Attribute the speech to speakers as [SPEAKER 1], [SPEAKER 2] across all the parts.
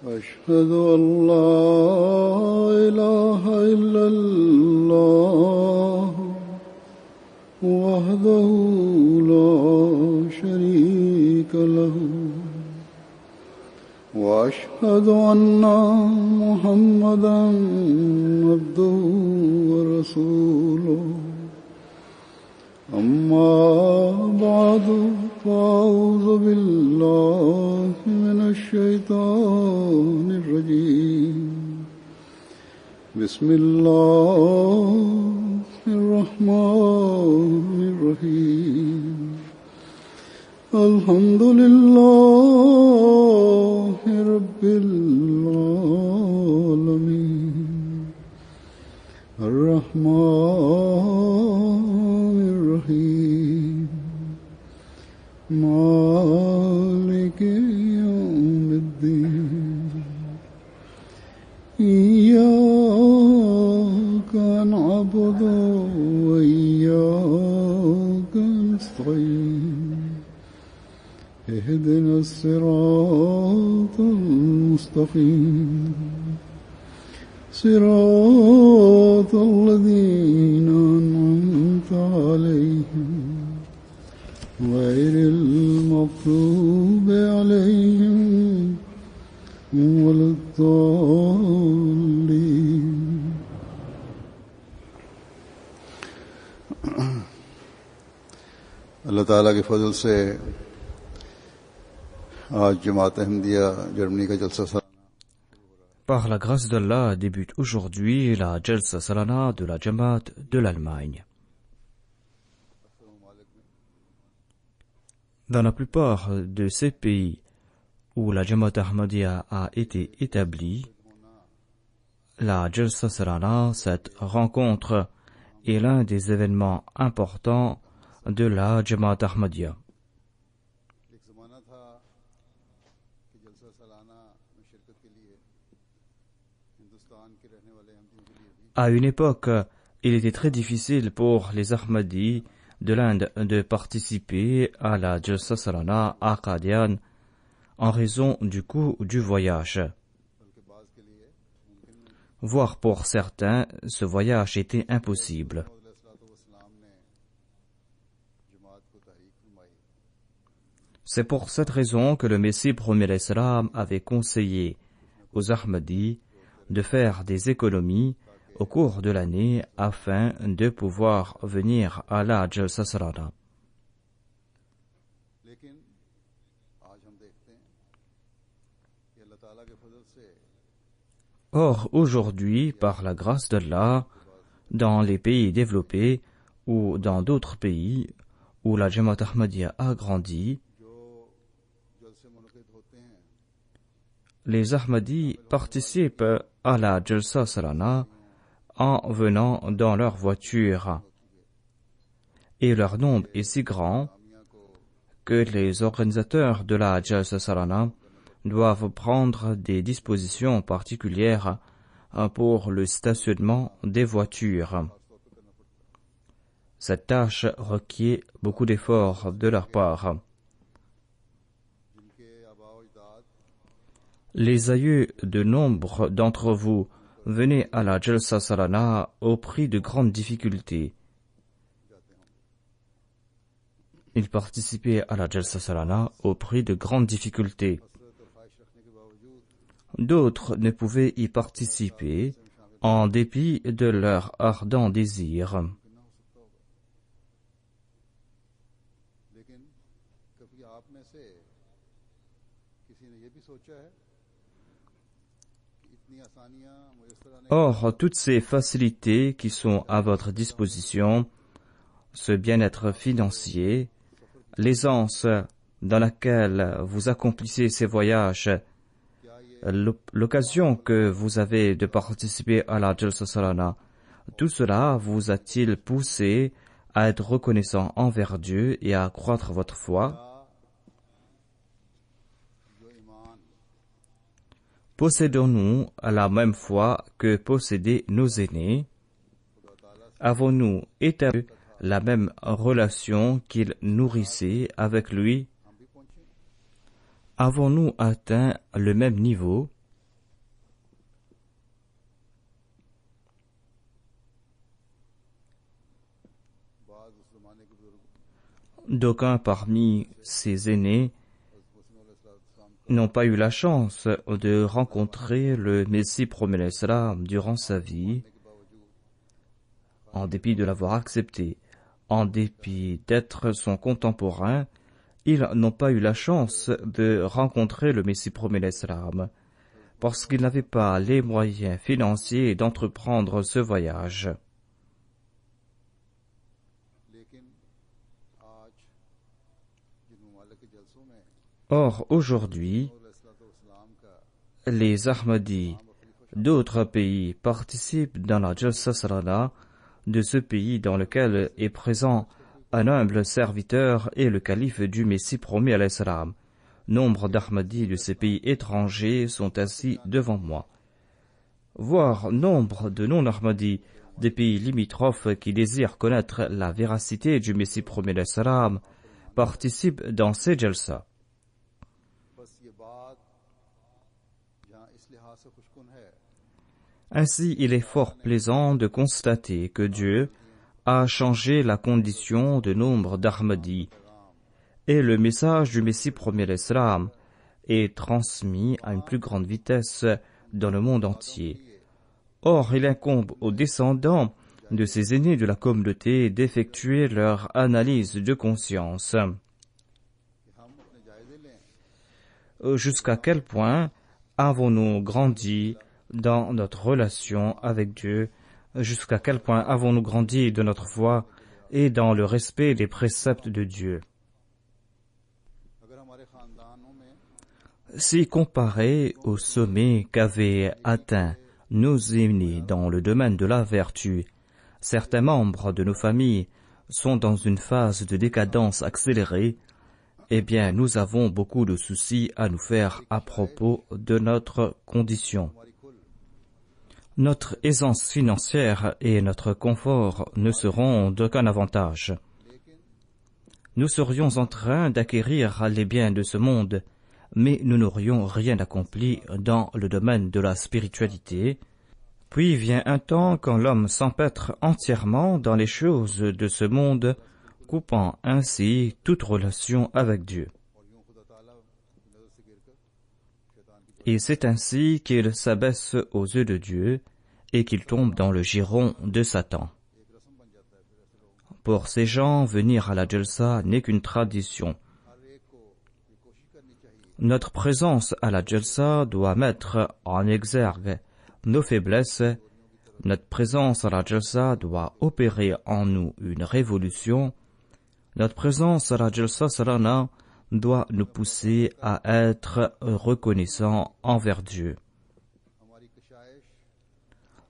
[SPEAKER 1] أشهد أن لا إله إلا الله وحده لا شريك له وأشهد أن محمدا عبده ورسوله أما بعد فأعوذ بالله من الشيطان الرجيم بسم الله الرحمن الرحيم الحمد لله رب العالمين الرحمن الرحيم مالك يوم الدين إياك نعبد وإياك نستعين اهدنا الصراط المستقيم صراط الذين أنعمت عليهم غير المغضوب عليهم ولا الضالين اللہ تعالیٰ کے فضل سے آج جماعت احمدیہ جرمنی کا جلسہ سالانہ
[SPEAKER 2] Par la grâce d'Allah débute aujourd'hui la Jalsa Salana de la Jamaat de l'Allemagne. Dans la plupart de ces pays où la Jamaat Ahmadiyya a été établie, la Jalsa Salana, cette rencontre, est l'un des événements importants de la Jamaat Ahmadiyya. À une époque, il était très difficile pour les Ahmadis de l'Inde de participer à la Jalsa Salana à Qadian en raison du coût du voyage. Voire pour certains, ce voyage était impossible. C'est pour cette raison que le Messie premier l'Islam avait conseillé aux Ahmadis de faire des économies au cours de l'année afin de pouvoir venir à la Jalsa Salana. Or, aujourd'hui, par la grâce d'Allah, dans les pays développés ou dans d'autres pays où la Jamaat Ahmadiyya a grandi, les Ahmadis participent à la Jalsa Salana en venant dans leur voiture. Et leur nombre est si grand que les organisateurs de la Jalsa Salana doivent prendre des dispositions particulières pour le stationnement des voitures. Cette tâche requiert beaucoup d'efforts de leur part. Les aïeux de nombre d'entre vous venaient à la Jalsa Salana au prix de grandes difficultés. Ils participaient à la Jalsa Salana au prix de grandes difficultés. D'autres ne pouvaient y participer en dépit de leur ardent désir. Or, toutes ces facilités qui sont à votre disposition, ce bien-être financier, l'aisance dans laquelle vous accomplissez ces voyages, l'occasion que vous avez de participer à la Jalsa Salana, tout cela vous a-t-il poussé à être reconnaissant envers Dieu et à accroître votre foi? Possédons-nous la même foi que possédaient nos aînés? Avons-nous établi la même relation qu'ils nourrissaient avec lui? Avons-nous atteint le même niveau? D'aucuns parmi ses aînés n'ont pas eu la chance de rencontrer le Messie promis l'Islam durant sa vie, en dépit de l'avoir accepté, en dépit d'être son contemporain. Ils n'ont pas eu la chance de rencontrer le Messie promis l'Islam, parce qu'ils n'avaient pas les moyens financiers d'entreprendre ce voyage. Or, aujourd'hui, les Ahmadis d'autres pays participent dans la Jalsa Salana de ce pays dans lequel est présent un humble serviteur et le calife du Messie promis à l'Islam. Nombre d'Ahmadis de ces pays étrangers sont assis devant moi. Voire nombre de non-Ahmadis des pays limitrophes qui désirent connaître la véracité du Messie promis à l'Islam participent dans ces Jalsa. Ainsi, il est fort plaisant de constater que Dieu a changé la condition de nombre d'Ahmadis et le message du Messie promis à l'Islam est transmis à une plus grande vitesse dans le monde entier. Or, il incombe aux descendants de ces aînés de la communauté d'effectuer leur analyse de conscience. Jusqu'à quel point avons-nous grandi dans notre relation avec Dieu? Jusqu'à quel point avons-nous grandi de notre foi et dans le respect des préceptes de Dieu? Si comparé au sommet qu'avaient atteint nos aînés dans le domaine de la vertu, certains membres de nos familles sont dans une phase de décadence accélérée, eh bien, nous avons beaucoup de soucis à nous faire à propos de notre condition. Notre aisance financière et notre confort ne seront d'aucun avantage. Nous serions en train d'acquérir les biens de ce monde, mais nous n'aurions rien accompli dans le domaine de la spiritualité. Puis vient un temps quand l'homme s'empêtre entièrement dans les choses de ce monde, coupant ainsi toute relation avec Dieu. Et c'est ainsi qu'il s'abaisse aux yeux de Dieu et qu'il tombe dans le giron de Satan. Pour ces gens, venir à la Jalsa n'est qu'une tradition. Notre présence à la Jalsa doit mettre en exergue nos faiblesses. Notre présence à la Jalsa doit opérer en nous une révolution. Notre présence à la Jalsa Salana doit nous pousser à être reconnaissants envers Dieu.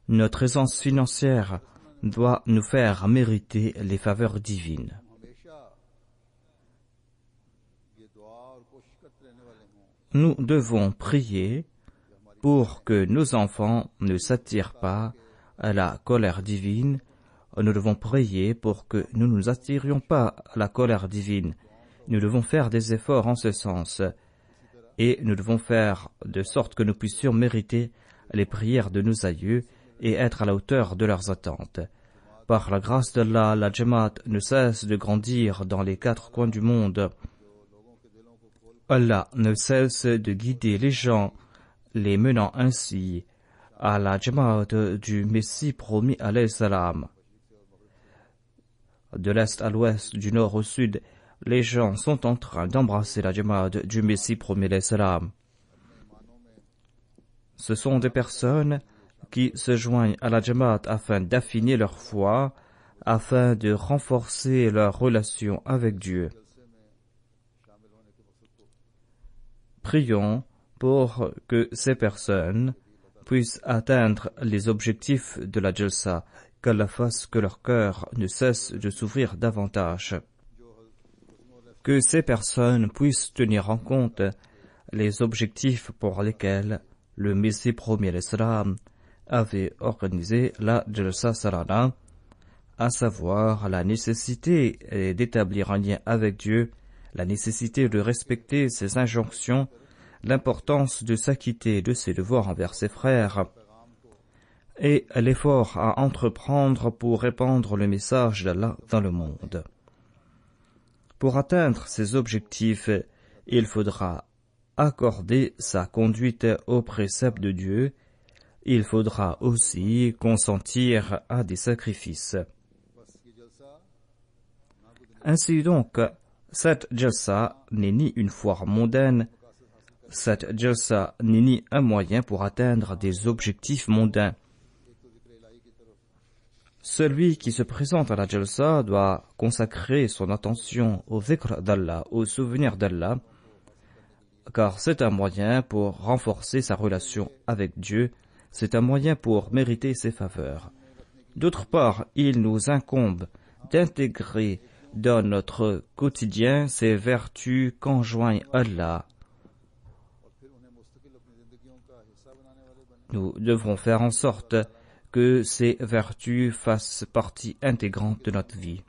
[SPEAKER 2] Notre aisance financière doit nous faire mériter les faveurs divines. Nous devons prier pour que nos enfants ne s'attirent pas à la colère divine. Nous devons prier pour que nous ne nous attirions pas à la colère divine. Nous devons faire des efforts en ce sens et nous devons faire de sorte que nous puissions mériter les prières de nos aïeux et être à la hauteur de leurs attentes. Par la grâce d'Allah, la Jamaat ne cesse de grandir dans les 4 coins du monde. Allah ne cesse de guider les gens, les menant ainsi à la Jamaat du Messie promis alayhi salam. De l'est à l'ouest, du nord au sud, les gens sont en train d'embrasser la Jamaat du Messie promis alayhi salam. Ce sont des personnes qui se joignent à la Jamaat afin d'affiner leur foi, afin de renforcer leur relation avec Dieu. Prions pour que ces personnes puissent atteindre les objectifs de la Jalsa, qu'Allah fasse que leur cœur ne cesse de s'ouvrir davantage. Que ces personnes puissent tenir en compte les objectifs pour lesquels le Messie promis à l'Islam avait organisé la Jalsa Salana, à savoir la nécessité d'établir un lien avec Dieu, la nécessité de respecter ses injonctions, l'importance de s'acquitter de ses devoirs envers ses frères, et l'effort à entreprendre pour répandre le message d'Allah dans le monde. Pour atteindre ces objectifs, il faudra accorder sa conduite aux préceptes de Dieu. Il faudra aussi consentir à des sacrifices. Ainsi donc, cette jalsa n'est ni une foire mondaine, cette jalsa n'est ni un moyen pour atteindre des objectifs mondains. Celui qui se présente à la jalsa doit consacrer son attention au dhikr d'Allah, au souvenir d'Allah, car c'est un moyen pour renforcer sa relation avec Dieu, c'est un moyen pour mériter ses faveurs. D'autre part, il nous incombe d'intégrer dans notre quotidien ces vertus qu'enjoint Allah. Nous devrons faire en sorte que ces vertus fassent partie intégrante de notre vie.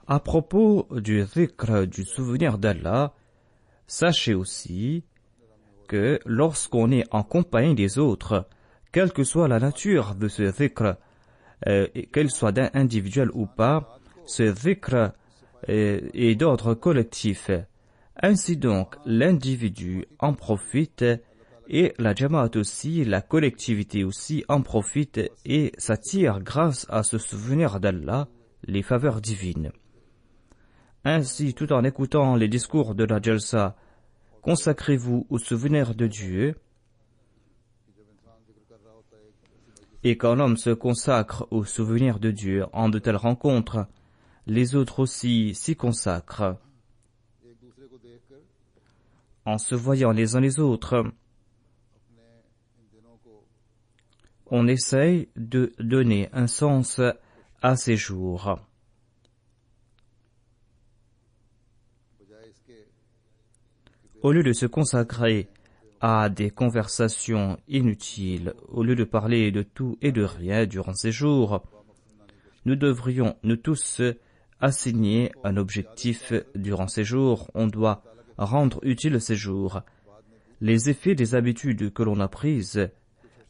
[SPEAKER 2] À propos du dhikr, du souvenir d'Allah, sachez aussi que lorsqu'on est en compagnie des autres, quelle que soit la nature de ce dhikr, qu'elle soit individuelle ou pas, ce dhikr est d'ordre collectif. Ainsi donc, l'individu en profite et la Jamaat aussi, la collectivité aussi en profite et s'attire grâce à ce souvenir d'Allah, les faveurs divines. Ainsi, tout en écoutant les discours de la Jalsa, consacrez-vous au souvenir de Dieu. Et quand l'homme se consacre au souvenir de Dieu en de telles rencontres, les autres aussi s'y consacrent. En se voyant les uns les autres, on essaye de donner un sens à ces jours. Au lieu de se consacrer à des conversations inutiles, au lieu de parler de tout et de rien durant ces jours, nous devrions nous tous assigner un objectif durant ces jours. On doit rendre utile ces jours. Les effets des habitudes que l'on a prises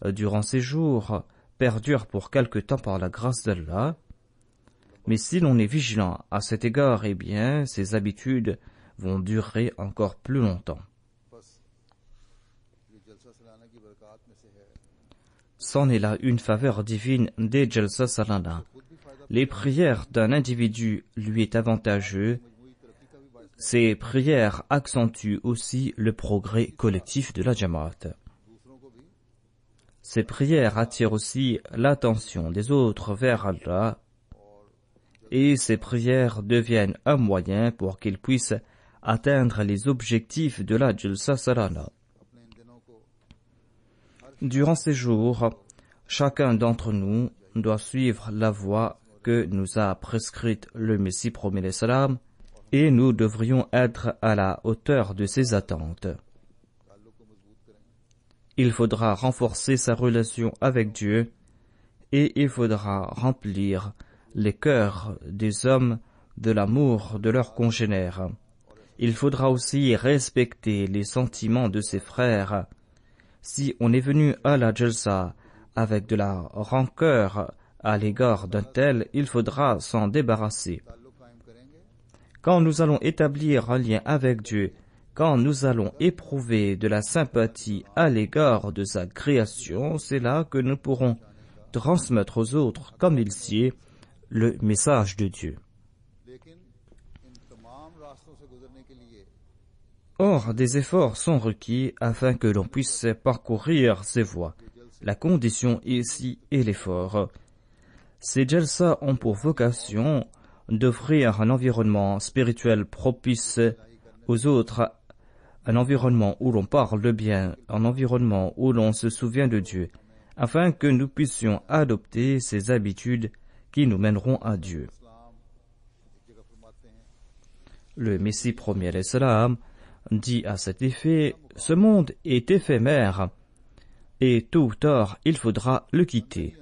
[SPEAKER 2] durant ces jours perdurent pour quelque temps par la grâce d'Allah. Mais si l'on est vigilant à cet égard, eh bien, ces habitudes vont durer encore plus longtemps. C'en est là une faveur divine des Jalsa Salana. Les prières d'un individu lui est avantageux. Ces prières accentuent aussi le progrès collectif de la Jamaat. Ces prières attirent aussi l'attention des autres vers Allah et ces prières deviennent un moyen pour qu'ils puissent atteindre les objectifs de la Jalsa Salana. Durant ces jours, chacun d'entre nous doit suivre la voie que nous a prescrite le Messie promis salam et nous devrions être à la hauteur de ses attentes. Il faudra renforcer sa relation avec Dieu et il faudra remplir les cœurs des hommes de l'amour de leurs congénères. Il faudra aussi respecter les sentiments de ses frères. Si on est venu à la Jalsa avec de la rancœur à l'égard d'un tel, il faudra s'en débarrasser. Quand nous allons établir un lien avec Dieu, quand nous allons éprouver de la sympathie à l'égard de sa création, c'est là que nous pourrons transmettre aux autres, comme il s'y est, le message de Dieu. Or, des efforts sont requis afin que l'on puisse parcourir ces voies. La condition ici est l'effort. Ces jalsa ont pour vocation d'offrir un environnement spirituel propice aux autres, un environnement où l'on parle de bien, un environnement où l'on se souvient de Dieu, afin que nous puissions adopter ces habitudes qui nous mèneront à Dieu. Le Messie premier l'Islam dit à cet effet, ce monde est éphémère et tôt ou tard il faudra le quitter.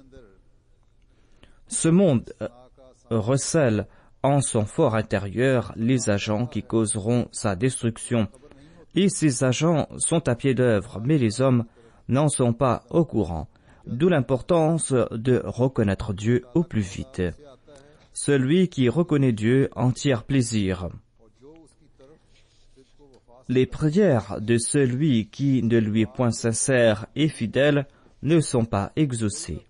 [SPEAKER 2] Ce monde recèle en son fort intérieur les agents qui causeront sa destruction et ces agents sont à pied d'œuvre mais les hommes n'en sont pas au courant, d'où l'importance de reconnaître Dieu au plus vite. celui qui reconnaît Dieu en tire plaisir. Les prières de celui qui ne lui est point sincère et fidèle ne sont pas exaucées.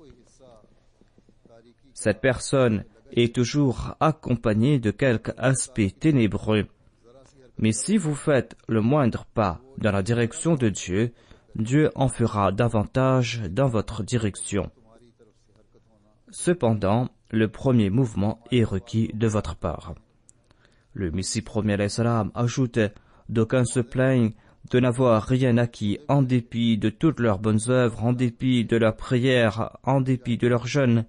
[SPEAKER 2] Cette personne est toujours accompagnée de quelque aspect ténébreux. Mais si vous faites le moindre pas dans la direction de Dieu, Dieu en fera davantage dans votre direction. Cependant, le premier mouvement est requis de votre part. Le Messie premier alayhi salam ajoute: d'aucuns se plaignent de n'avoir rien acquis en dépit de toutes leurs bonnes œuvres, en dépit de leurs prières, en dépit de leurs jeûnes,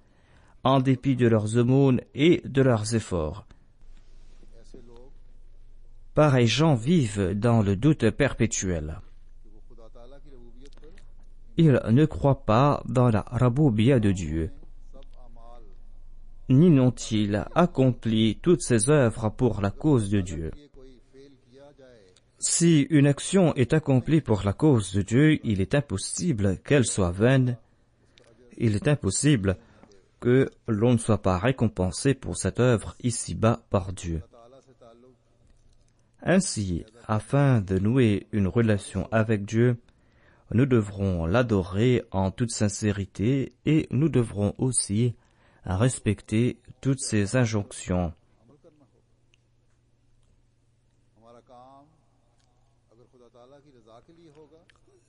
[SPEAKER 2] en dépit de leurs aumônes et de leurs efforts. Pareils gens vivent dans le doute perpétuel. Ils ne croient pas dans la raboubia de Dieu, ni n'ont-ils accompli toutes ces œuvres pour la cause de Dieu. Si une action est accomplie pour la cause de Dieu, il est impossible qu'elle soit vaine. Il est impossible que l'on ne soit pas récompensé pour cette œuvre ici-bas par Dieu. Ainsi, afin de nouer une relation avec Dieu, nous devrons l'adorer en toute sincérité et nous devrons aussi respecter toutes ses injonctions.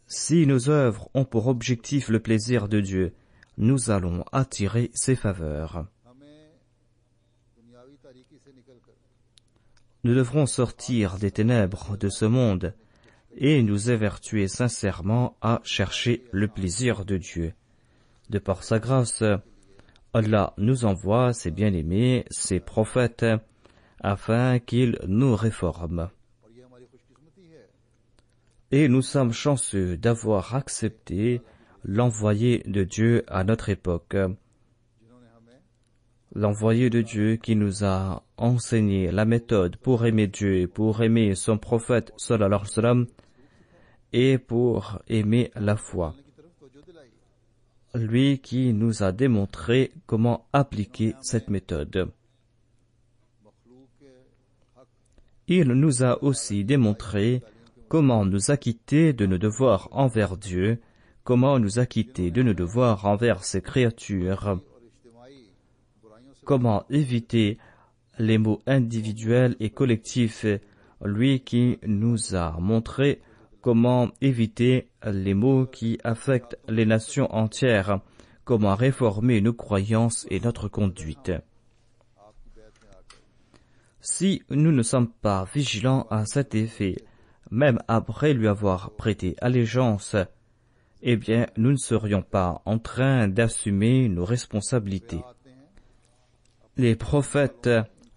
[SPEAKER 2] Si nos œuvres ont pour objectif le plaisir de Dieu, nous allons attirer ses faveurs. Nous devrons sortir des ténèbres de ce monde et nous évertuer sincèrement à chercher le plaisir de Dieu. De par sa grâce, Allah nous envoie ses bien-aimés, ses prophètes, afin qu'ils nous réforment. Et nous sommes chanceux d'avoir accepté l'envoyé de Dieu à notre époque. L'envoyé de Dieu qui nous a enseigné la méthode pour aimer Dieu et pour aimer son prophète sallallahu alayhi wa sallam et pour aimer la foi. Lui qui nous a démontré comment appliquer cette méthode. Il nous a aussi démontré comment nous acquitter de nos devoirs envers Dieu, comment nous acquitter de nos devoirs envers ses créatures, comment éviter les maux individuels et collectifs, lui qui nous a montré comment éviter les maux qui affectent les nations entières, comment réformer nos croyances et notre conduite. Si nous ne sommes pas vigilants à cet effet, même après lui avoir prêté allégeance, eh bien, nous ne serions pas en train d'assumer nos responsabilités. Les prophètes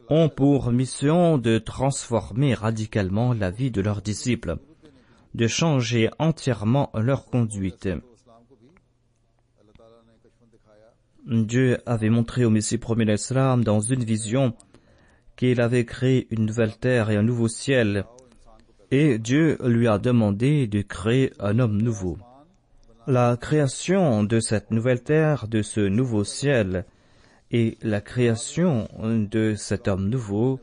[SPEAKER 2] ont pour mission de transformer radicalement la vie de leurs disciples, de changer entièrement leur conduite. Dieu avait montré au Messie premier l'Islam dans une vision qu'il avait créé une nouvelle terre et un nouveau ciel, et Dieu lui a demandé de créer un homme nouveau. La création de cette nouvelle terre, de ce nouveau ciel, et la création de cet homme nouveau,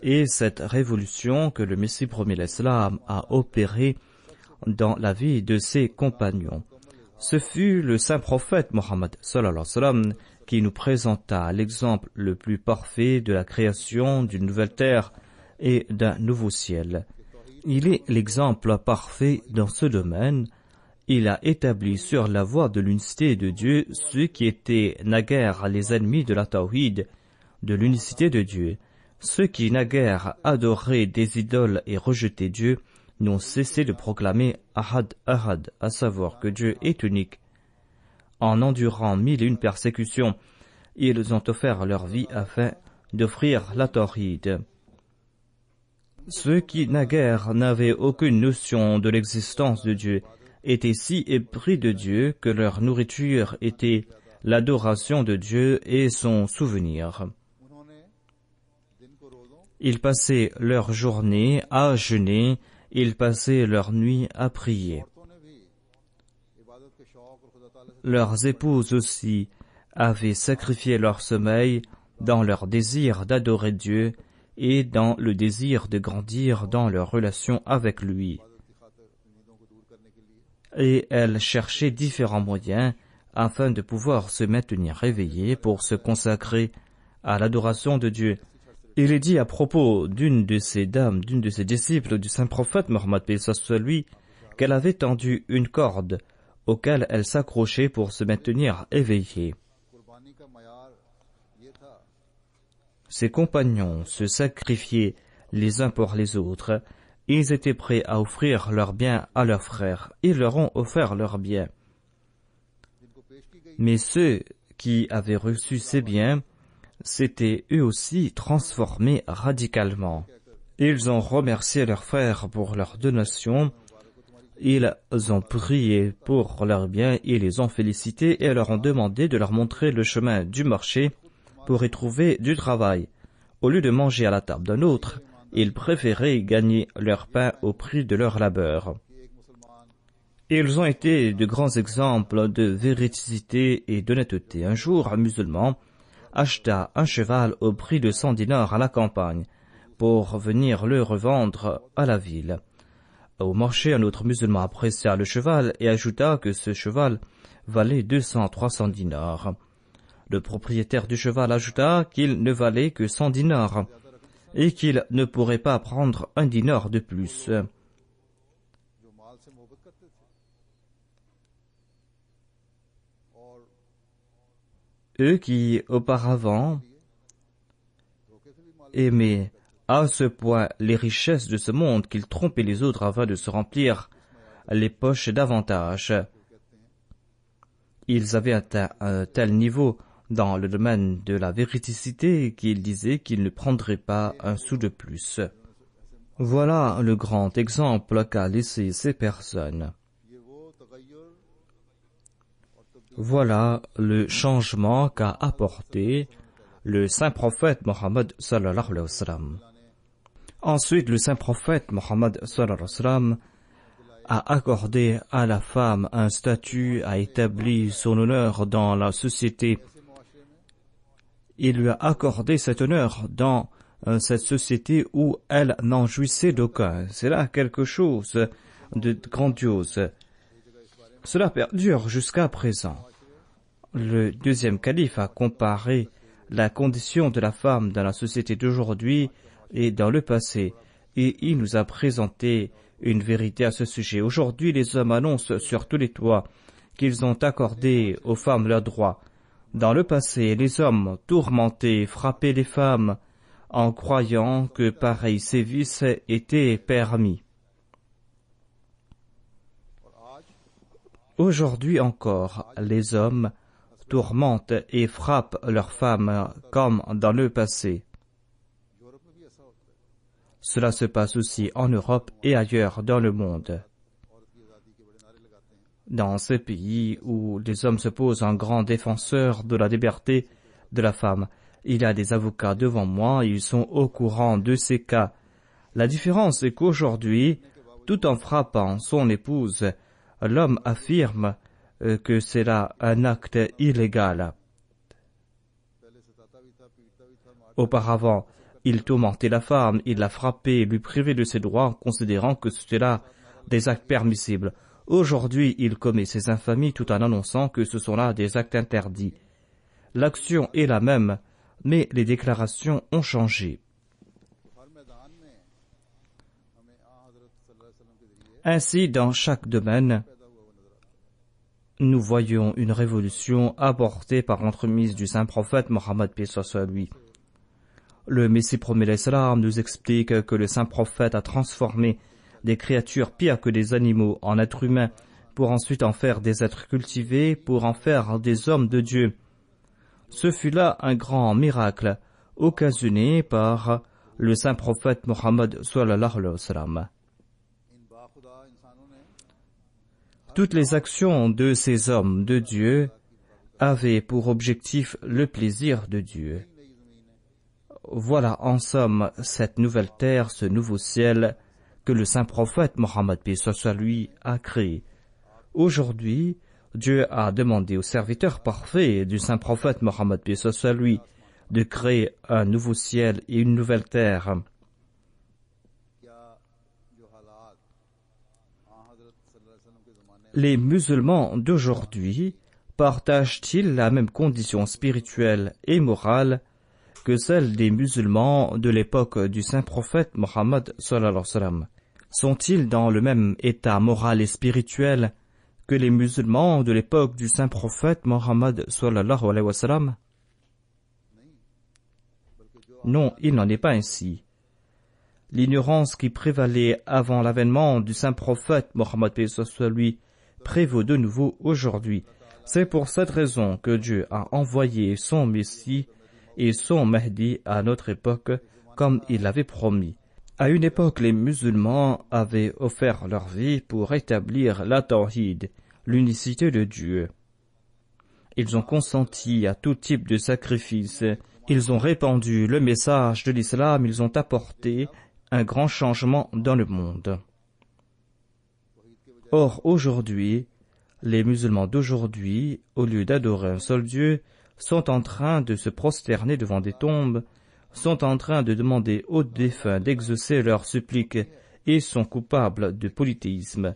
[SPEAKER 2] et cette révolution que le Messie premier l'Islam a opérée dans la vie de ses compagnons. Ce fut le saint prophète Mohammed sallallahu alayhi wa sallam qui nous présenta l'exemple le plus parfait de la création d'une nouvelle terre et d'un nouveau ciel. Il est l'exemple parfait dans ce domaine. Il a établi sur la voie de l'unicité de Dieu ceux qui étaient naguère les ennemis de la tawhid, de l'unicité de Dieu. Ceux qui naguère adoraient des idoles et rejetaient Dieu n'ont cessé de proclamer Ahad Ahad, à savoir que Dieu est unique. En endurant 1001 persécutions, ils ont offert leur vie afin d'offrir la tawhid. Ceux qui naguère n'avaient aucune notion de l'existence de Dieu étaient si épris de Dieu que leur nourriture était l'adoration de Dieu et son souvenir. Ils passaient leur journée à jeûner, ils passaient leur nuit à prier. Leurs épouses aussi avaient sacrifié leur sommeil dans leur désir d'adorer Dieu et dans le désir de grandir dans leur relation avec lui. Et elles cherchaient différents moyens afin de pouvoir se maintenir éveillées pour se consacrer à l'adoration de Dieu. Il est dit à propos d'une de ces dames, d'une de ses disciples du saint prophète Mohammed paix soit lui, qu'elle avait tendu une corde auquel elle s'accrochait pour se maintenir éveillée. Ses compagnons se sacrifiaient les uns pour les autres. Ils étaient prêts à offrir leurs biens à leurs frères. Ils leur ont offert leurs biens. Mais ceux qui avaient reçu ces biens s'étaient eux aussi transformés radicalement. Ils ont remercié leurs frères pour leur donation. Ils ont prié pour leurs biens et les ont félicités et leur ont demandé de leur montrer le chemin du marché pour y trouver du travail. Au lieu de manger à la table d'un autre, ils préféraient gagner leur pain au prix de leur labeur. Ils ont été de grands exemples de véracité et d'honnêteté. Un jour, un musulman acheta un cheval au prix de 100 dinars à la campagne pour venir le revendre à la ville. Au marché, un autre musulman apprécia le cheval et ajouta que ce cheval valait 200-300 dinars. Le propriétaire du cheval ajouta qu'il ne valait que 100 dinars et qu'il ne pourrait pas prendre un dinar de plus. Eux qui, auparavant, aimaient à ce point les richesses de ce monde qu'ils trompaient les autres afin de se remplir les poches davantage. Ils avaient atteint un tel niveau dans le domaine de la véridicité qu'ils disaient qu'ils ne prendraient pas un sou de plus. Voilà le grand exemple qu'a laissé ces personnes. Voilà le changement qu'a apporté le saint prophète Mohammed sallallahu alayhi wa sallam. Ensuite, le saint prophète Mohammed sallallahu alayhi wa sallam a accordé à la femme un statut, a établi son honneur dans la société. Il lui a accordé cet honneur dans cette société où elle n'en jouissait d'aucun. C'est là quelque chose de grandiose. Cela perdure jusqu'à présent. Le deuxième calife a comparé la condition de la femme dans la société d'aujourd'hui et dans le passé, et il nous a présenté une vérité à ce sujet. Aujourd'hui, les hommes annoncent sur tous les toits qu'ils ont accordé aux femmes leurs droits. Dans le passé, les hommes tourmentaient et frappaient les femmes en croyant que pareils sévices étaient permis. Aujourd'hui encore, les hommes tourmentent et frappent leurs femmes comme dans le passé. Cela se passe aussi en Europe et ailleurs dans le monde. Dans ces pays où les hommes se posent en grands défenseurs de la liberté de la femme, il y a des avocats devant moi, ils sont au courant de ces cas. La différence est qu'aujourd'hui, tout en frappant son épouse, l'homme affirme que c'est là un acte illégal. Auparavant, il tourmentait la femme, il la frappait, lui privait de ses droits, considérant que c'était là des actes permissibles. Aujourd'hui, il commet ces infamies tout en annonçant que ce sont là des actes interdits. L'action est la même, mais les déclarations ont changé. Ainsi, dans chaque domaine, nous voyons une révolution apportée par l'entremise du saint prophète Mohammed paix soit lui. Le Messie promet l'Islam nous explique que le saint prophète a transformé des créatures pires que des animaux en êtres humains pour ensuite en faire des êtres cultivés, pour en faire des hommes de Dieu. Ce fut là un grand miracle occasionné par le saint prophète Mohammed sallallahu alayhi wa sallam. Toutes les actions de ces hommes de Dieu avaient pour objectif le plaisir de Dieu. Voilà en somme cette nouvelle terre, ce nouveau ciel que le saint prophète Mohammed paix soit lui a créé. Aujourd'hui, Dieu a demandé aux serviteurs parfaits du saint prophète Mohammed paix soit lui de créer un nouveau ciel et une nouvelle terre. Les musulmans d'aujourd'hui partagent-ils la même condition spirituelle et morale que celle des musulmans de l'époque du saint prophète Mohammed sallallahu alayhi wa sallam? Sont-ils dans le même état moral et spirituel que les musulmans de l'époque du saint prophète Mohammed sallallahu alayhi wa sallam? Non, il n'en est pas ainsi. L'ignorance qui prévalait avant l'avènement du saint prophète Mohammed paix soit lui prévaut de nouveau aujourd'hui. C'est pour cette raison que Dieu a envoyé son Messie et son Mahdi à notre époque, comme il l'avait promis. À une époque, les musulmans avaient offert leur vie pour établir la tawhid, l'unicité de Dieu. Ils ont consenti à tout type de sacrifice. Ils ont répandu le message de l'islam. Ils ont apporté un grand changement dans le monde. Or, aujourd'hui, les musulmans d'aujourd'hui, au lieu d'adorer un seul Dieu, sont en train de se prosterner devant des tombes, sont en train de demander aux défunts d'exaucer leurs suppliques et sont coupables de polythéisme.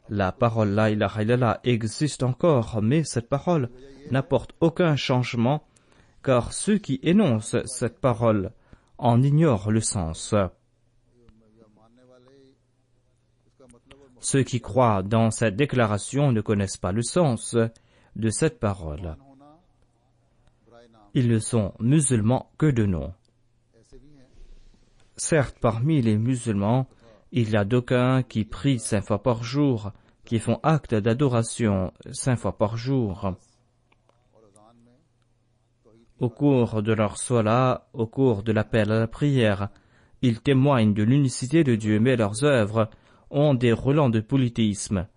[SPEAKER 2] La parole La ilaha illallah existe encore, mais cette parole n'apporte aucun changement, car ceux qui énoncent cette parole en ignorent le sens. Ceux qui croient dans cette déclaration ne connaissent pas le sens de cette parole. Ils ne sont musulmans que de nom. Certes, parmi les musulmans, il y a d'aucuns qui prient 5 fois par jour, qui font acte d'adoration 5 fois par jour. Au cours de leur salat, au cours de l'appel à la prière, ils témoignent de l'unicité de Dieu, mais leurs œuvres ont des relents de polythéisme.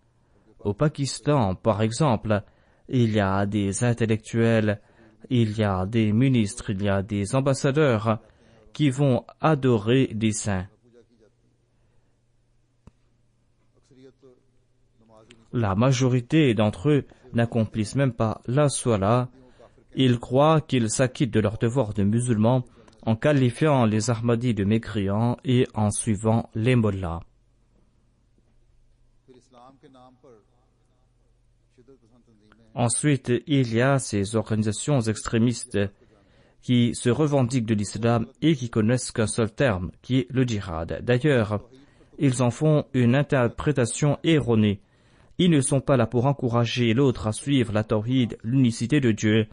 [SPEAKER 2] Au Pakistan, par exemple, il y a des intellectuels, il y a des ministres, il y a des ambassadeurs qui vont adorer des saints. La majorité d'entre eux n'accomplissent même pas la salat. Ils croient qu'ils s'acquittent de leur devoir de musulmans en qualifiant les Ahmadis de mécréants et en suivant les mollahs. Ensuite, il y a ces organisations extrémistes qui se revendiquent de l'islam et qui connaissent qu'un seul terme, qui est le djihad. D'ailleurs, ils en font une interprétation erronée. Ils ne sont pas là pour encourager l'autre à suivre la tawhid, l'unicité de Dieu.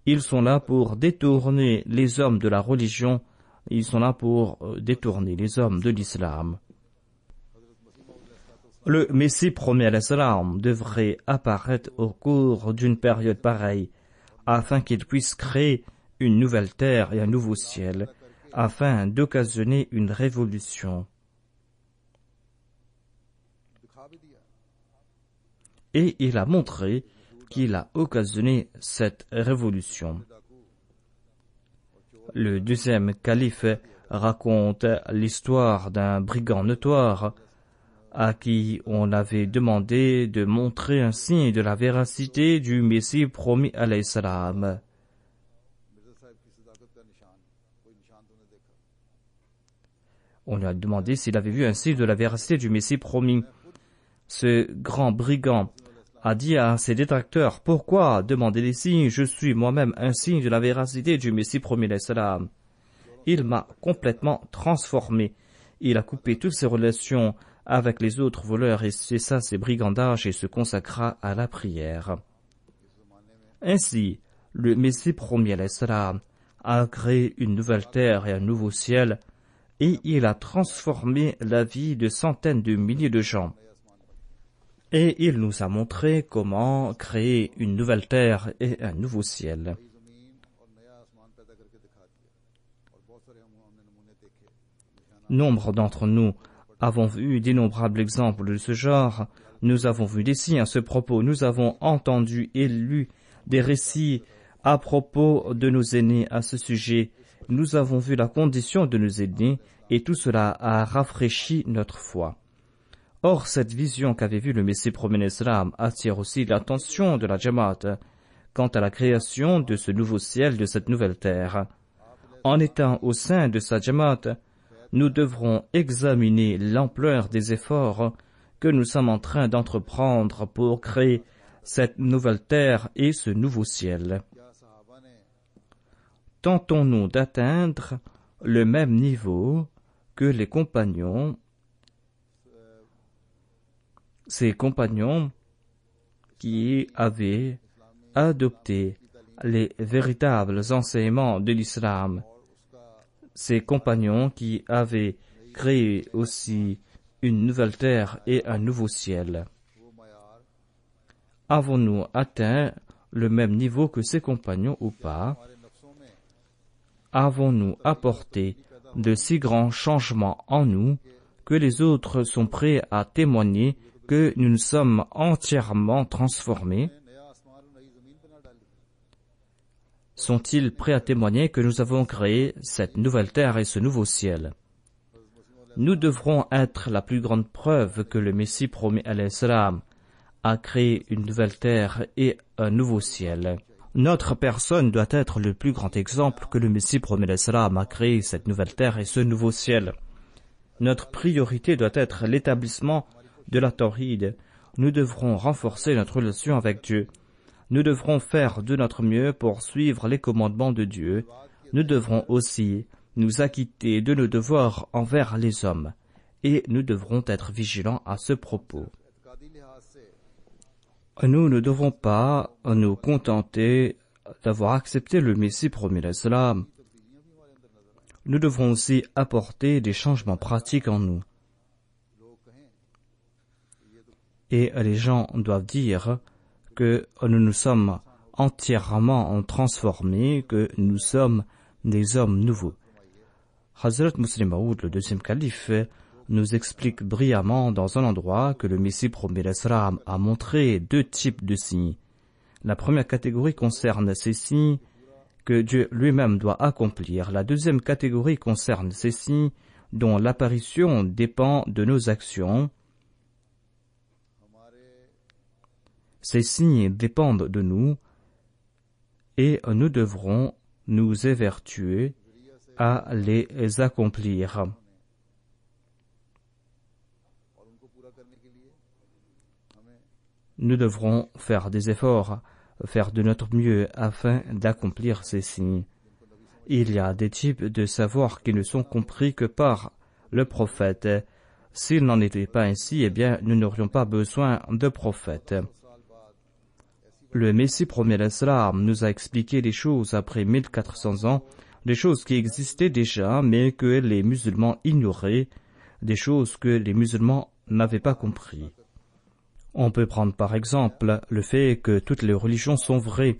[SPEAKER 2] Ils sont là pour détourner les hommes de la religion. Ils sont là pour détourner les hommes de l'islam. Le Messie promis alayhi salam devrait apparaître au cours d'une période pareille, afin qu'il puisse créer une nouvelle terre et un nouveau ciel, afin d'occasionner une révolution. Et il a montré qu'il a occasionné cette révolution. Le deuxième calife raconte l'histoire d'un brigand notoire à qui on avait demandé de montrer un signe de la véracité du Messie promis alayhi salam. On lui a demandé s'il avait vu un signe de la véracité du Messie promis. Ce grand brigand a dit à ses détracteurs: pourquoi demander des signes? Je suis moi-même un signe de la véracité du Messie promis alayhi salam. Il m'a complètement transformé. Il a coupé toutes ses relations avec les autres voleurs et cessa ses brigandages et se consacra à la prière. Ainsi, le Messie promis alayhi salam a créé une nouvelle terre et un nouveau ciel, et il a transformé la vie de centaines de milliers de gens. Et il nous a montré comment créer une nouvelle terre et un nouveau ciel. Nombre d'entre nous avons vu d'innombrables exemples de ce genre. Nous avons vu des signes à ce propos. Nous avons entendu et lu des récits à propos de nos aînés à ce sujet. Nous avons vu la condition de nos aînés et tout cela a rafraîchi notre foi. Or, cette vision qu'avait vue le Messie promis l'Islam attire aussi l'attention de la Jamaat, quant à la création de ce nouveau ciel, de cette nouvelle terre. En étant au sein de sa Jamaat, nous devrons examiner l'ampleur des efforts que nous sommes en train d'entreprendre pour créer cette nouvelle terre et ce nouveau ciel. Tentons-nous d'atteindre le même niveau que les compagnons, ces compagnons qui avaient adopté les véritables enseignements de l'islam, ces compagnons qui avaient créé aussi une nouvelle terre et un nouveau ciel. Avons-nous atteint le même niveau que ces compagnons ou pas? Avons-nous apporté de si grands changements en nous que les autres sont prêts à témoigner que nous nous sommes entièrement transformés? Sont-ils prêts à témoigner que nous avons créé cette nouvelle terre et ce nouveau ciel? Nous devrons être la plus grande preuve que le Messie promis alayhi salam a créé une nouvelle terre et un nouveau ciel. Notre personne doit être le plus grand exemple que le Messie promis alayhi salam a créé cette nouvelle terre et ce nouveau ciel. Notre priorité doit être l'établissement de la Tawhid. Nous devrons renforcer notre relation avec Dieu. Nous devrons faire de notre mieux pour suivre les commandements de Dieu. Nous devrons aussi nous acquitter de nos devoirs envers les hommes. Et nous devrons être vigilants à ce propos. Nous ne devons pas nous contenter d'avoir accepté le Messie promis alayhi salam. Nous devons aussi apporter des changements pratiques en nous. Et les gens doivent dire que nous nous sommes entièrement transformés, que nous sommes des hommes nouveaux. Hazrat Muslim Maud, le deuxième calife, nous explique brillamment dans un endroit que le Messie promis alayhi salam a montré deux types de signes. La première catégorie concerne ces signes que Dieu lui-même doit accomplir. La deuxième catégorie concerne ces signes dont l'apparition dépend de nos actions. Ces signes dépendent de nous et nous devrons nous évertuer à les accomplir. Nous devrons faire des efforts, faire de notre mieux afin d'accomplir ces signes. Il y a des types de savoirs qui ne sont compris que par le prophète. S'il n'en était pas ainsi, eh bien, nous n'aurions pas besoin de prophètes. Le Messie promis alayhi salam nous a expliqué des choses après 1400 ans, des choses qui existaient déjà, mais que les musulmans ignoraient, des choses que les musulmans n'avaient pas compris. On peut prendre par exemple le fait que toutes les religions sont vraies.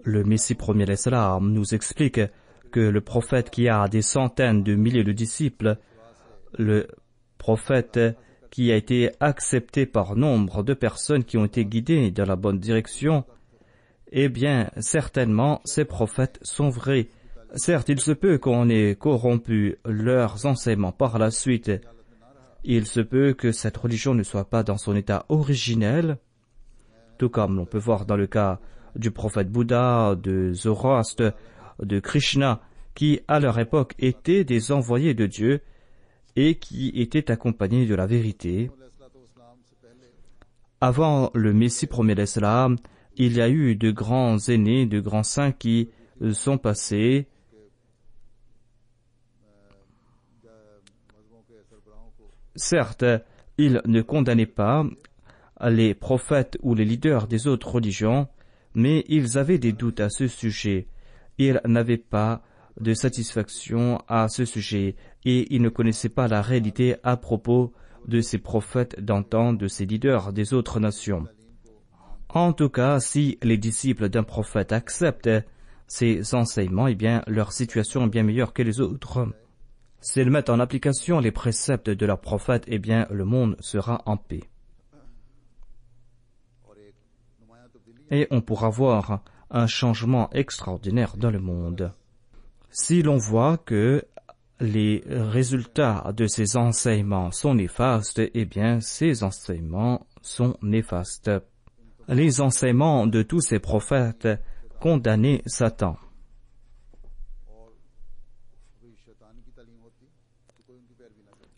[SPEAKER 2] Le Messie promis alayhi salam nous explique que le prophète qui a des centaines de milliers de disciples, le prophète qui a été accepté par nombre de personnes qui ont été guidées dans la bonne direction, eh bien, certainement, ces prophètes sont vrais. Certes, il se peut qu'on ait corrompu leurs enseignements par la suite. Il se peut que cette religion ne soit pas dans son état originel, tout comme l'on peut voir dans le cas du prophète Bouddha, de Zoroastre, de Krishna, qui, à leur époque, étaient des envoyés de Dieu et qui étaient accompagnés de la vérité. Avant le Messie promis alayhi salam, il y a eu de grands aînés, de grands saints qui sont passés. Certes, ils ne condamnaient pas les prophètes ou les leaders des autres religions, mais ils avaient des doutes à ce sujet. Ils n'avaient pas de satisfaction à ce sujet et ils ne connaissaient pas la réalité à propos de ces prophètes d'antan, de ces leaders des autres nations. En tout cas, si les disciples d'un prophète acceptent ces enseignements, eh bien, leur situation est bien meilleure que les autres. S'ils mettent en application les préceptes de leur prophète, eh bien, le monde sera en paix. Et on pourra voir un changement extraordinaire dans le monde. Si l'on voit que les résultats de ces enseignements sont néfastes, eh bien, ces enseignements sont néfastes. les enseignements de tous ces prophètes condamnaient Satan.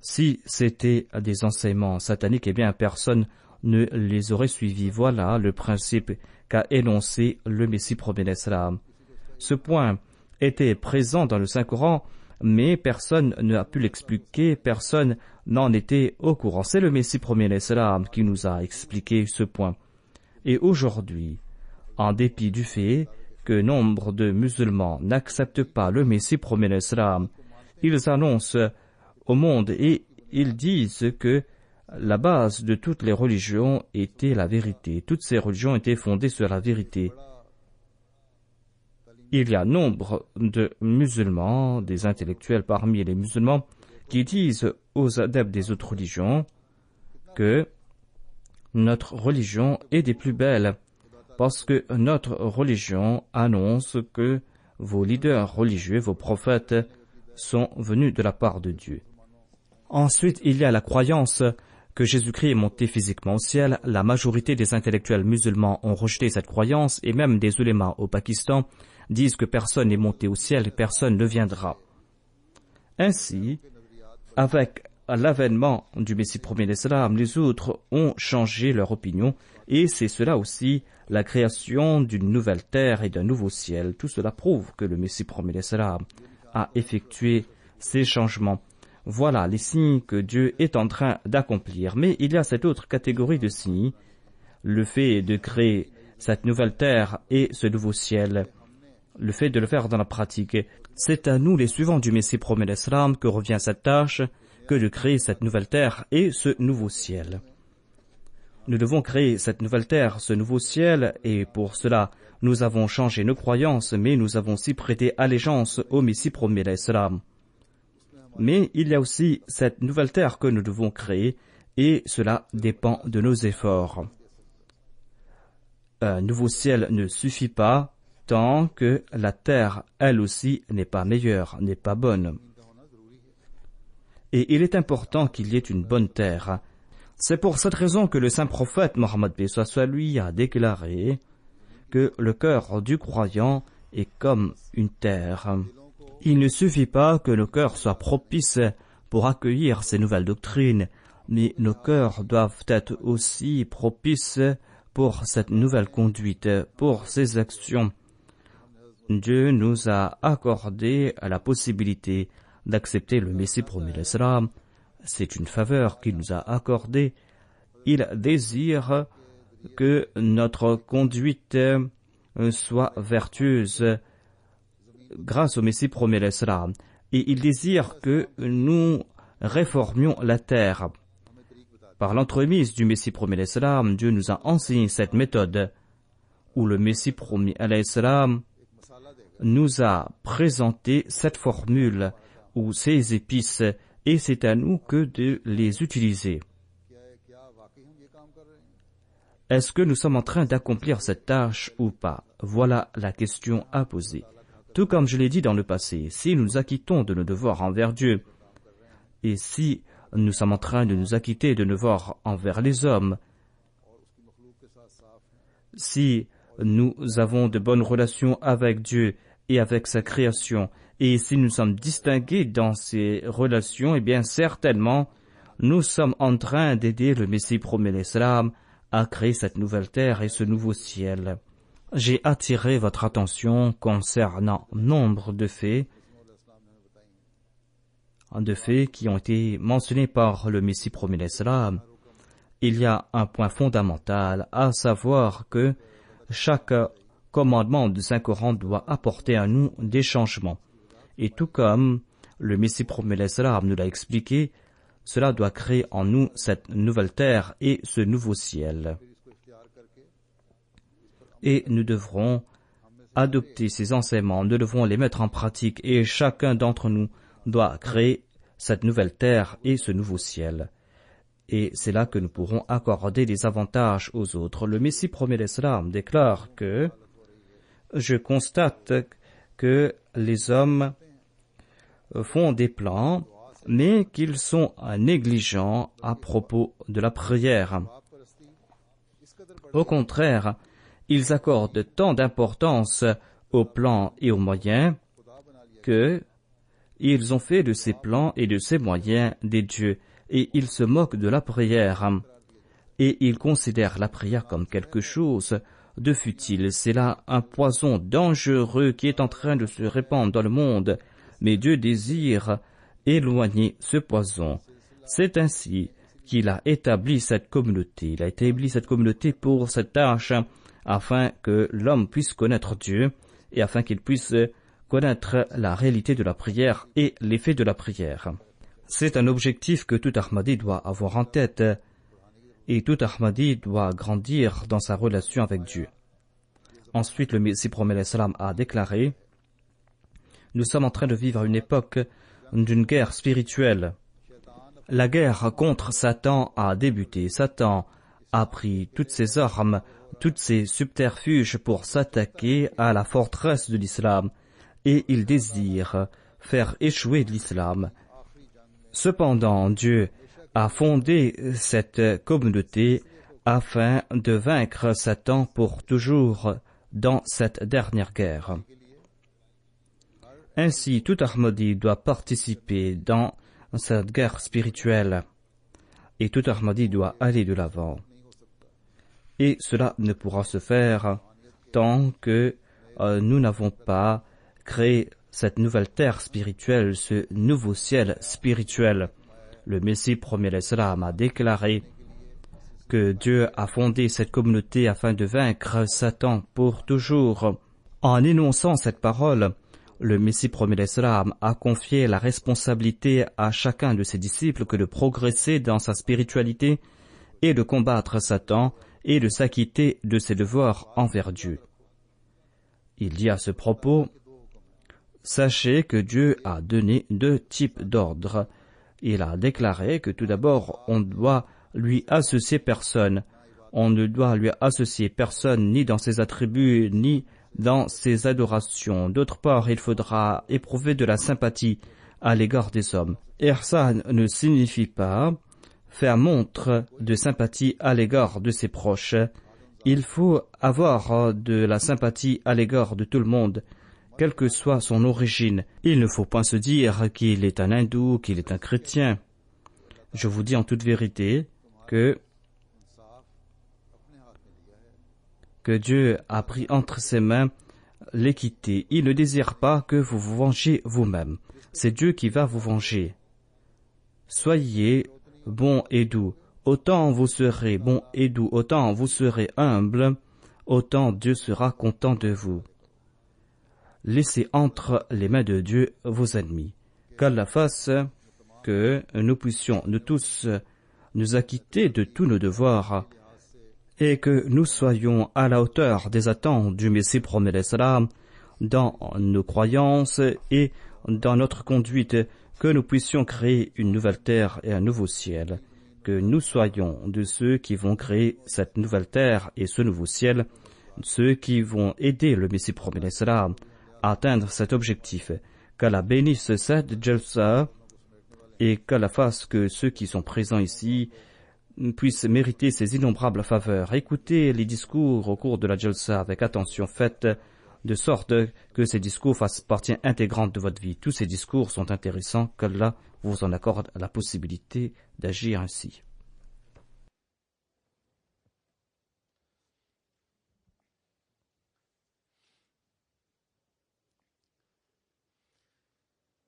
[SPEAKER 2] Si c'était des enseignements sataniques, eh bien personne ne les aurait suivis. Voilà le principe qu'a énoncé le Messie promet l'Islam. Ce point était présent dans le Saint-Coran, mais personne n'a pu l'expliquer, personne n'en était au courant. C'est le Messie promet l'Islam qui nous a expliqué ce point. Et aujourd'hui, en dépit du fait que nombre de musulmans n'acceptent pas le Messie promet l'Islam, ils annoncent au monde et ils disent que la base de toutes les religions était la vérité. Toutes ces religions étaient fondées sur la vérité. Il y a nombre de musulmans, des intellectuels parmi les musulmans, qui disent aux adeptes des autres religions que notre religion est des plus belles parce que notre religion annonce que vos leaders religieux, vos prophètes, sont venus de la part de Dieu. Ensuite, il y a la croyance que Jésus-Christ est monté physiquement au ciel. La majorité des intellectuels musulmans ont rejeté cette croyance et même des ulémas au Pakistan disent que personne n'est monté au ciel et personne ne viendra. Ainsi, avec l'avènement du Messie premier d'Islam, les autres ont changé leur opinion et c'est cela aussi la création d'une nouvelle terre et d'un nouveau ciel. Tout cela prouve que le Messie premier d'Islam a effectué ces changements. Voilà les signes que Dieu est en train d'accomplir. Mais il y a cette autre catégorie de signes, le fait de créer cette nouvelle terre et ce nouveau ciel, le fait de le faire dans la pratique. C'est à nous, les suivants du Messie promet l'Islam, que revient cette tâche, que de créer cette nouvelle terre et ce nouveau ciel. Nous devons créer cette nouvelle terre, ce nouveau ciel, et pour cela, nous avons changé nos croyances, mais nous avons aussi prêté allégeance au Messie promet l'Islam. Mais il y a aussi cette nouvelle terre que nous devons créer, et cela dépend de nos efforts. Un nouveau ciel ne suffit pas tant que la terre, elle aussi, n'est pas meilleure, n'est pas bonne. Et il est important qu'il y ait une bonne terre. C'est pour cette raison que le saint prophète Mohammed lui a déclaré que le cœur du croyant est comme une terre. Il ne suffit pas que nos cœurs soient propices pour accueillir ces nouvelles doctrines, mais nos cœurs doivent être aussi propices pour cette nouvelle conduite, pour ces actions. Dieu nous a accordé la possibilité d'accepter le Messie promis l'Islam. C'est une faveur qu'il nous a accordée. Il désire que notre conduite soit vertueuse grâce au Messie promet l'Islam. Et il désire que nous réformions la terre. Par l'entremise du Messie promet l'Islam, Dieu nous a enseigné cette méthode où le Messie promis l'Islam nous a présenté cette formule ou ces épices et c'est à nous que de les utiliser. Est-ce que nous sommes en train d'accomplir cette tâche ou pas? Voilà la question à poser. Tout comme je l'ai dit dans le passé, si nous nous acquittons de nos devoirs envers Dieu, et si nous sommes en train de nous acquitter de nos devoirs envers les hommes, si nous avons de bonnes relations avec Dieu et avec sa création, et si nous sommes distingués dans ces relations, eh bien certainement, nous sommes en train d'aider le Messie promet l'Islam à créer cette nouvelle terre et ce nouveau ciel. J'ai attiré votre attention concernant nombre de faits qui ont été mentionnés par le Messie promet l'Islam. Il y a un point fondamental, à savoir que chaque commandement du Saint-Coran doit apporter à nous des changements. Et tout comme le Messie promet l'Islam nous l'a expliqué, cela doit créer en nous cette nouvelle terre et ce nouveau ciel. Et nous devrons adopter ces enseignements, nous devrons les mettre en pratique et chacun d'entre nous doit créer cette nouvelle terre et ce nouveau ciel. Et c'est là que nous pourrons accorder des avantages aux autres. Le Messie promet l'Islam déclare que je constate que les hommes font des plans, mais qu'ils sont négligents à propos de la prière. Au contraire, ils accordent tant d'importance aux plans et aux moyens que ils ont fait de ces plans et de ces moyens des dieux, et ils se moquent de la prière. Et ils considèrent la prière comme quelque chose de futile. C'est là un poison dangereux qui est en train de se répandre dans le monde, mais Dieu désire éloigner ce poison. C'est ainsi qu'il a établi cette communauté. Il a établi cette communauté pour cette tâche, afin que l'homme puisse connaître Dieu et afin qu'il puisse connaître la réalité de la prière et l'effet de la prière. C'est un objectif que tout Ahmadi doit avoir en tête, et tout Ahmadi doit grandir dans sa relation avec Dieu. Ensuite, le Messie promet salam a déclaré: nous sommes en train de vivre une époque d'une guerre spirituelle. La guerre contre Satan a débuté. Satan a pris toutes ses armes, toutes ses subterfuges pour s'attaquer à la forteresse de l'islam, et il désire faire échouer l'islam. Cependant, Dieu a fondé cette communauté afin de vaincre Satan pour toujours dans cette dernière guerre. Ainsi, tout Ahmadi doit participer dans cette guerre spirituelle et tout Ahmadi doit aller de l'avant. Et cela ne pourra se faire tant que nous n'avons pas créé cette nouvelle terre spirituelle, ce nouveau ciel spirituel. Le Messie premier l'Islam a déclaré que Dieu a fondé cette communauté afin de vaincre Satan pour toujours. En énonçant cette parole, le Messie premier l'Islam a confié la responsabilité à chacun de ses disciples que de progresser dans sa spiritualité et de combattre Satan et de s'acquitter de ses devoirs envers Dieu. Il dit à ce propos: sachez que Dieu a donné 2 types d'ordres. Il a déclaré que tout d'abord, on doit lui associer personne. On ne doit lui associer personne ni dans ses attributs, ni dans ses adorations. D'autre part, il faudra éprouver de la sympathie à l'égard des hommes. Ihsan ne signifie pas faire montre de sympathie à l'égard de ses proches. Il faut avoir de la sympathie à l'égard de tout le monde, quelle que soit son origine. Il ne faut pas se dire qu'il est un hindou, qu'il est un chrétien. Je vous dis en toute vérité que Dieu a pris entre ses mains l'équité. Il ne désire pas que vous vous vengiez vous-même. C'est Dieu qui va vous venger. Soyez bon et doux. Autant vous serez bon et doux, autant vous serez humble, autant Dieu sera content de vous. Laissez entre les mains de Dieu vos ennemis. Qu'Allah fasse que nous puissions nous tous nous acquitter de tous nos devoirs et que nous soyons à la hauteur des attentes du Messie promet l'Islam dans nos croyances et dans notre conduite, que nous puissions créer une nouvelle terre et un nouveau ciel, que nous soyons de ceux qui vont créer cette nouvelle terre et ce nouveau ciel, ceux qui vont aider le Messie promet l'Islam à atteindre cet objectif. Qu'Allah bénisse cette Jalsa et qu'Allah fasse que ceux qui sont présents ici puissent mériter ces innombrables faveurs. Écoutez les discours au cours de la Jalsa avec attention, faites de sorte que ces discours fassent partie intégrante de votre vie. Tous ces discours sont intéressants, qu'Allah vous en accorde la possibilité d'agir ainsi.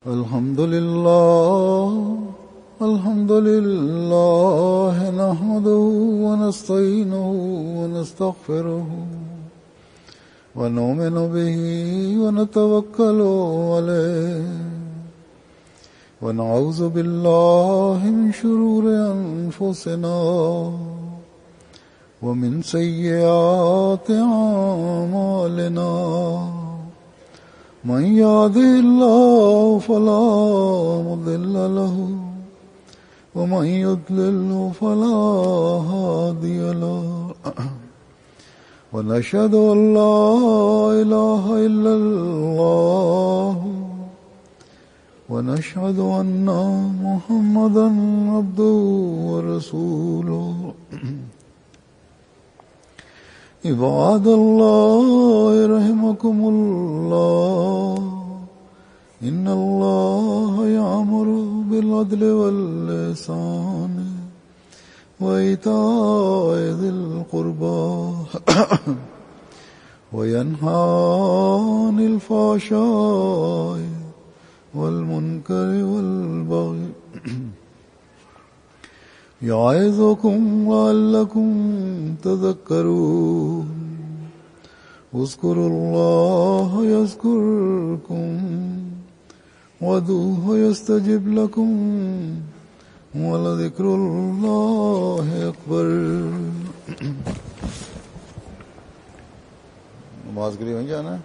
[SPEAKER 1] Alhamdulillah, nahmaduhu wa nasta'inuhu wa nastaghfiruhu wa nu'minu bihi wa natawakkalu alayhi wa na'udhu billahi min shururi anfusina wa min sayyiati a'malina. من يهده الله فلا مضل له ومن يضلل فلا هادي له ونشهد أن لا إله إلا الله ونشهد أن محمدا عبده ورسوله عباد الله رحمكم الله إن الله يأمر بالعدل والإحسان وإيتاء ذي القربى وينهى عن الفحشاء والمنكر والبغي يعظكم لعلكم تذكرون اذكروا الله يذكركم وادعوه يستجب لكم ولذكر الله أكبر. नमाज के लिए वहीं जाना है?